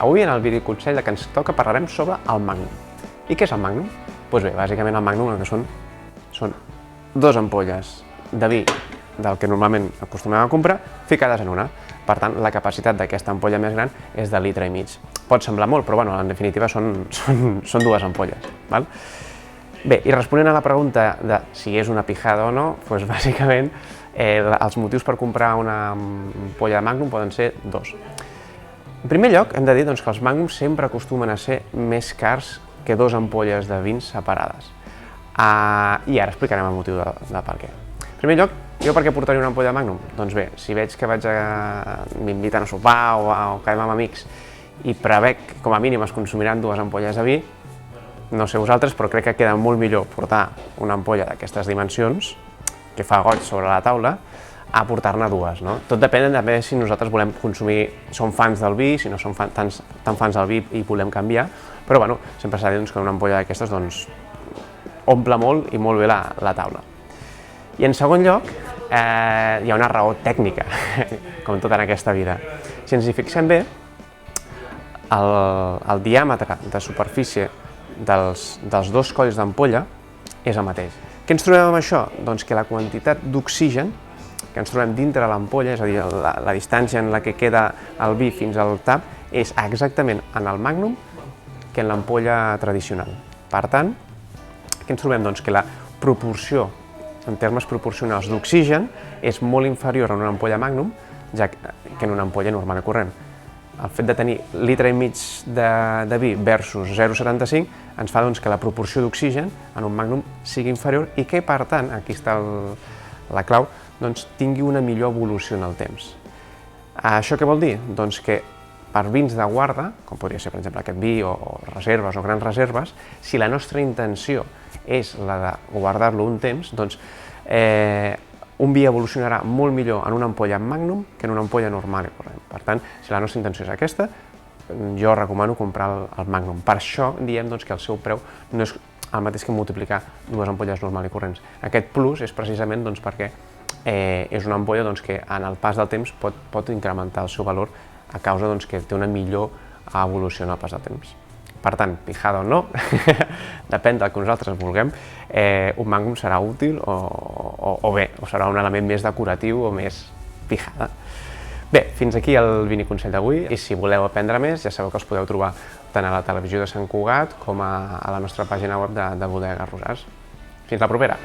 Avui en el vídeo consell que ens toca parlarem sobre el Magnum. I què és el Magnum? Doncs bé, bàsicament el Magnum el que són dues ampolles de vi del que normalment acostumem a comprar ficades en una. Per tant, la capacitat d'aquesta ampolla més gran és de litre i mig. Pot semblar molt, però en definitiva són dues ampolles. Bé, i responent a la pregunta de si és una pijada o no, doncs bàsicament els motius per comprar una ampolla de Magnum poden ser dos. En primer lloc, hem de dir que els Magnums sempre acostumen a ser més cars que dues ampolles de vins separades. I ara explicarem el motiu de per què. En primer lloc, jo per què portaria una ampolla de Magnum? Doncs bé, si veig que m'inviten a sopar o quedem amb amics i prevec que com a mínim es consumiran dues ampolles de vi, no sé vosaltres, però crec que queda molt millor portar una ampolla d'aquestes dimensions, que fa goig sobre la taula, a portar-ne dues. Tot depèn també si nosaltres volem consumir, som fans del vi, si no som tan fans del vi i volem canviar, però sempre s'ha de dir que una ampolla d'aquestes omple molt i molt bé la taula. I en segon lloc, hi ha una raó tècnica, com tot en aquesta vida. Si ens hi fixem bé, el diàmetre de superfície dels dos colls d'ampolla és el mateix. Què ens trobem amb això? Doncs que la quantitat d'oxigen que ens trobem dintre de l'ampolla, és a dir, la distància en la que queda el vi fins al tap, és exactament en el Magnum que en l'ampolla tradicional. Per tant, què ens trobem? Doncs que la proporció, en termes proporcionals d'oxigen, és molt inferior en una ampolla Magnum que en una ampolla normal i corrent. El fet de tenir litre i mig de vi versus 0,75 ens fa que la proporció d'oxigen en un Magnum sigui inferior i que, per tant, aquí està la clau, tingui una millor evolució en el temps. Això què vol dir? Doncs que per vins de guarda, com podria ser per exemple aquest vi o reserves o grans reserves, si la nostra intenció és la de guardar-lo un temps, doncs un vi evolucionarà molt millor en una ampolla Magnum que en una ampolla normal i corrent. Per tant, si la nostra intenció és aquesta, jo recomano comprar el Magnum. Per això diem que el seu preu no és el mateix que multiplicar dues ampolles normal i corrents. Aquest plus és precisament perquè és una ampolla que en el pas del temps pot incrementar el seu valor a causa que té una millor evolució en el pas del temps. Per tant, pijada o no, depèn del que nosaltres vulguem, un Magnum serà útil o bé, o serà un element més decoratiu o més pijada. Bé, fins aquí el viniconsell d'avui, i si voleu aprendre més ja sabeu que els podeu trobar tant a la televisió de Sant Cugat com a la nostra pàgina web de Bodegues Rosars. Fins la propera!